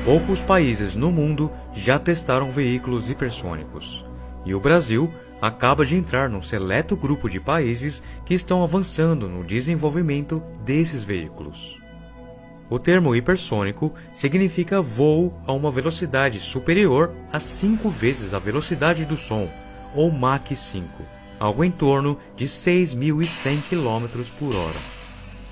Poucos países no mundo já testaram veículos hipersônicos, e o Brasil acaba de entrar num seleto grupo de países que estão avançando no desenvolvimento desses veículos. O termo hipersônico significa voo a uma velocidade superior a 5 vezes a velocidade do som, ou Mach 5, algo em torno de 6.100 km por hora.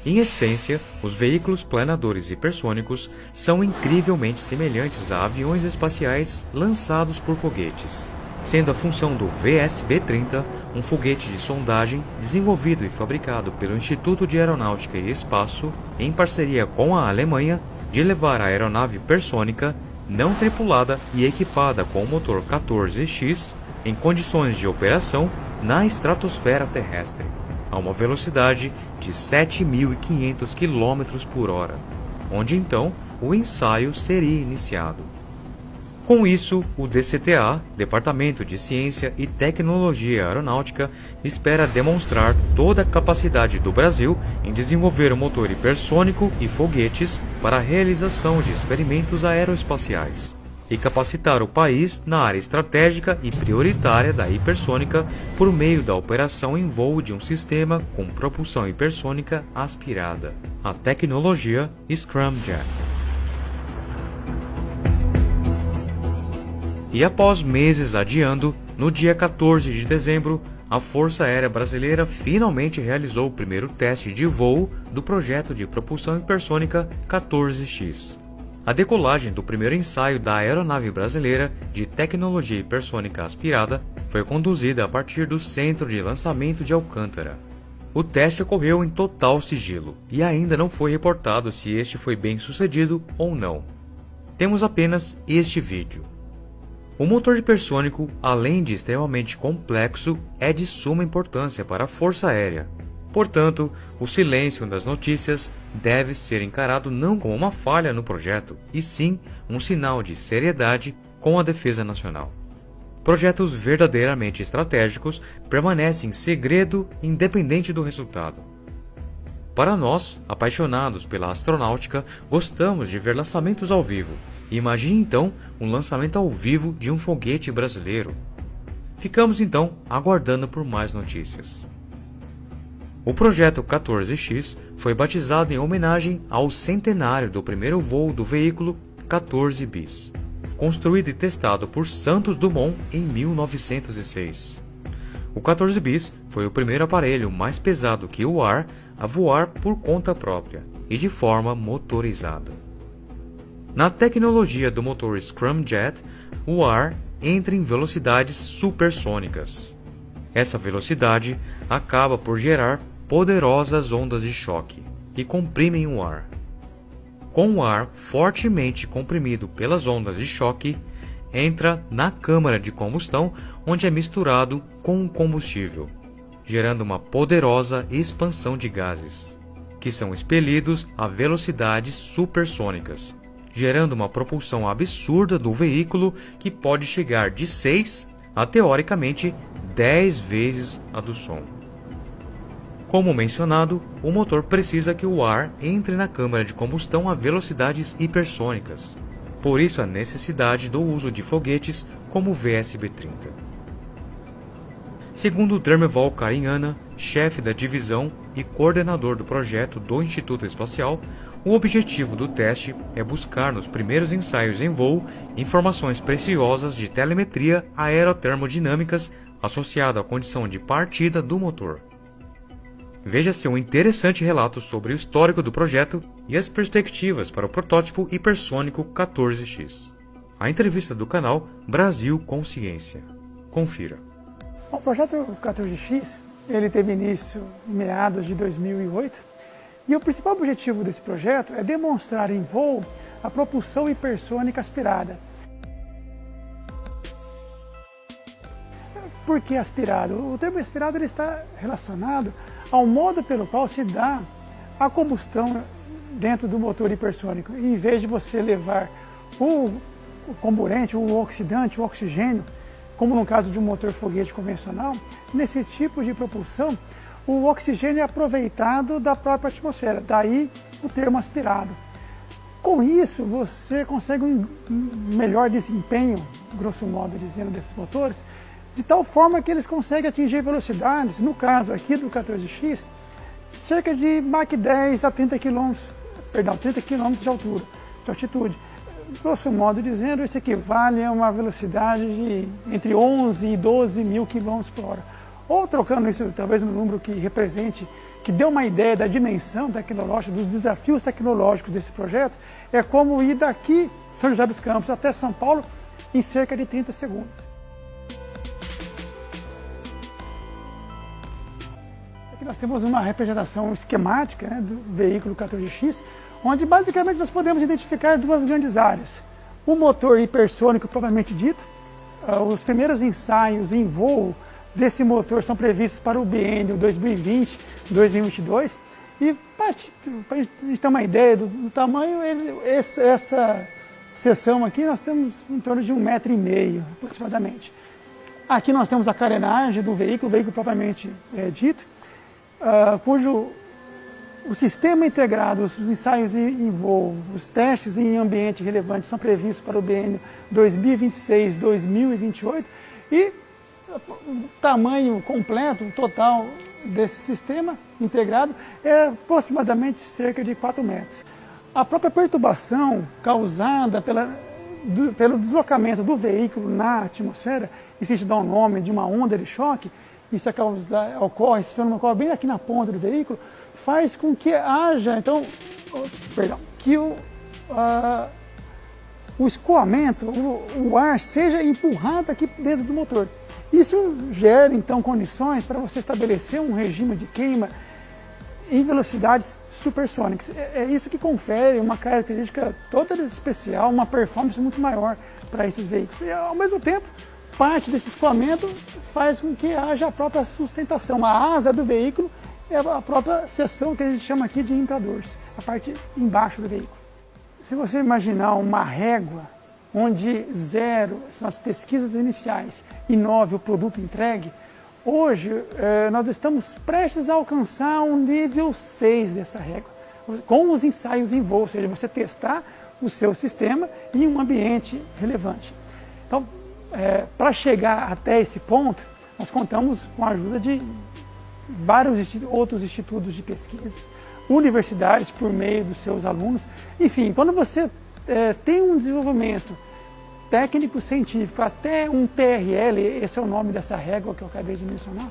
Em essência, os veículos planadores hipersônicos são incrivelmente semelhantes a aviões espaciais lançados por foguetes, sendo a função do VSB-30 um foguete de sondagem desenvolvido e fabricado pelo Instituto de Aeronáutica e Espaço em parceria com a Alemanha de levar a aeronave hipersônica não tripulada e equipada com o motor 14X em condições de operação na estratosfera terrestre, a uma velocidade de 7.500 km por hora, onde então o ensaio seria iniciado. Com isso, o DCTA, Departamento de Ciência e Tecnologia Aeronáutica, espera demonstrar toda a capacidade do Brasil em desenvolver um motor hipersônico e foguetes para a realização de experimentos aeroespaciais, e capacitar o país na área estratégica e prioritária da hipersônica por meio da operação em voo de um sistema com propulsão hipersônica aspirada, a tecnologia Scramjet. E após meses adiando, no dia 14 de dezembro, a Força Aérea Brasileira finalmente realizou o primeiro teste de voo do projeto de propulsão hipersônica 14X. A decolagem do primeiro ensaio da aeronave brasileira de tecnologia hipersônica aspirada foi conduzida a partir do Centro de Lançamento de Alcântara. O teste ocorreu em total sigilo e ainda não foi reportado se este foi bem sucedido ou não. Temos apenas este vídeo. O motor hipersônico, além de extremamente complexo, é de suma importância para a Força Aérea. Portanto, o silêncio das notícias deve ser encarado não como uma falha no projeto, e sim um sinal de seriedade com a defesa nacional. Projetos verdadeiramente estratégicos permanecem em segredo independente do resultado. Para nós, apaixonados pela astronáutica, gostamos de ver lançamentos ao vivo. Imagine então um lançamento ao vivo de um foguete brasileiro. Ficamos então aguardando por mais notícias. O projeto 14X foi batizado em homenagem ao centenário do primeiro voo do veículo 14 bis, construído e testado por Santos Dumont em 1906. O 14 bis foi o primeiro aparelho mais pesado que o ar a voar por conta própria e de forma motorizada. Na tecnologia do motor Scramjet, o ar entra em velocidades supersônicas. Essa velocidade acaba por gerar poderosas ondas de choque, que comprimem o ar. Com o ar fortemente comprimido pelas ondas de choque, entra na câmara de combustão, onde é misturado com o combustível, gerando uma poderosa expansão de gases, que são expelidos a velocidades supersônicas, gerando uma propulsão absurda do veículo que pode chegar de 6 a, teoricamente, 10 vezes a do som. Como mencionado, o motor precisa que o ar entre na câmara de combustão a velocidades hipersônicas. Por isso a necessidade do uso de foguetes como o VSB-30. Segundo Dermeval Carinhana, chefe da divisão e coordenador do projeto do Instituto Espacial, o objetivo do teste é buscar nos primeiros ensaios em voo informações preciosas de telemetria aerotermodinâmicas associada à condição de partida do motor. Veja-se um interessante relato sobre o histórico do projeto e as perspectivas para o protótipo hipersônico 14X. A entrevista do canal Brasil com Ciência. Confira. O projeto 14X ele teve início em meados de 2008 e o principal objetivo desse projeto é demonstrar em voo a propulsão hipersônica aspirada. Por que aspirado? O termo aspirado ele está relacionado ao modo pelo qual se dá a combustão dentro do motor hipersônico. E, em vez de você levar o comburente, o oxidante, o oxigênio, como no caso de um motor foguete convencional, nesse tipo de propulsão, o oxigênio é aproveitado da própria atmosfera, daí o termo aspirado. Com isso, você consegue um melhor desempenho, grosso modo dizendo, desses motores, de tal forma que eles conseguem atingir velocidades, no caso aqui do 14X, cerca de Mach 10 a 30 km de altura, de altitude. Grosso modo dizendo, isso equivale a uma velocidade de entre 11 e 12 mil km por hora. Ou trocando isso talvez no número que represente, que dê uma ideia da dimensão tecnológica, dos desafios tecnológicos desse projeto, é como ir daqui, São José dos Campos, até São Paulo, em cerca de 30 segundos. Aqui nós temos uma representação esquemática, né, do veículo 14X, onde basicamente nós podemos identificar duas grandes áreas. O motor hipersônico propriamente dito, os primeiros ensaios em voo desse motor são previstos para o biênio 2020-2022, e para a gente ter uma ideia do tamanho, essa seção aqui nós temos em torno de 1,5 m aproximadamente. Aqui nós temos a carenagem do veículo, o veículo propriamente dito, cujo o sistema integrado, os ensaios em voo, os testes em ambiente relevante são previstos para o biênio 2026-2028, e o tamanho completo, total desse sistema integrado é aproximadamente cerca de 4 metros. A própria perturbação causada pelo deslocamento do veículo na atmosfera, isso dá o nome de uma onda de choque, isso ocorre, esse fenômeno ocorre bem aqui na ponta do veículo, faz com que haja, então, que o escoamento, o ar seja empurrado aqui dentro do motor. Isso gera, então, condições para você estabelecer um regime de queima em velocidades supersônicas. É isso que confere uma característica toda especial, uma performance muito maior para esses veículos. E, ao mesmo tempo, parte desse escoamento faz com que haja a própria sustentação. A asa do veículo é a própria seção que a gente chama aqui de intradores, a parte embaixo do veículo. Se você imaginar uma régua, onde 0 são as pesquisas iniciais e 9 o produto entregue, hoje nós estamos prestes a alcançar um nível 6 dessa régua, com os ensaios em voo, ou seja, você testar o seu sistema em um ambiente relevante. Então, para chegar até esse ponto, nós contamos com a ajuda de vários outros institutos de pesquisa, universidades por meio dos seus alunos. Enfim, quando você tem um desenvolvimento técnico-científico até um TRL, esse é o nome dessa régua que eu acabei de mencionar,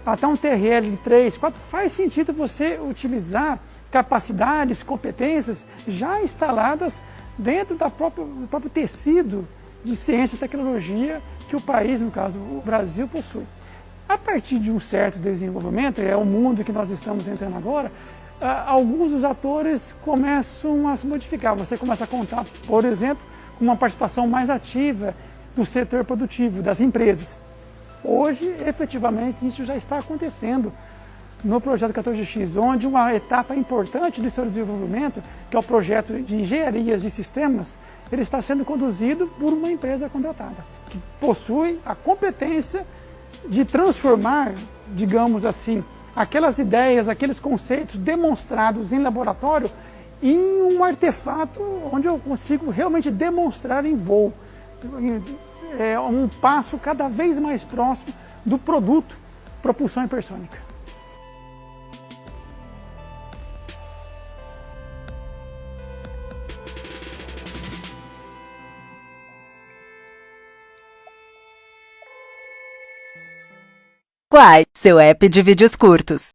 até um TRL de 3, 4, faz sentido você utilizar capacidades, competências já instaladas dentro do próprio tecido de ciência e tecnologia que o país, no caso o Brasil, possui. A partir de um certo desenvolvimento, é o mundo que nós estamos entrando agora, alguns dos atores começam a se modificar. Você começa a contar, por exemplo, com uma participação mais ativa do setor produtivo, das empresas. Hoje, efetivamente, isso já está acontecendo no projeto 14X, onde uma etapa importante do seu desenvolvimento, que é o projeto de engenharias de sistemas, ele está sendo conduzido por uma empresa contratada, que possui a competência de transformar, digamos assim, aquelas ideias, aqueles conceitos demonstrados em laboratório em um artefato onde eu consigo realmente demonstrar em voo. É um passo cada vez mais próximo do produto propulsão hipersônica. Quai, seu app de vídeos curtos.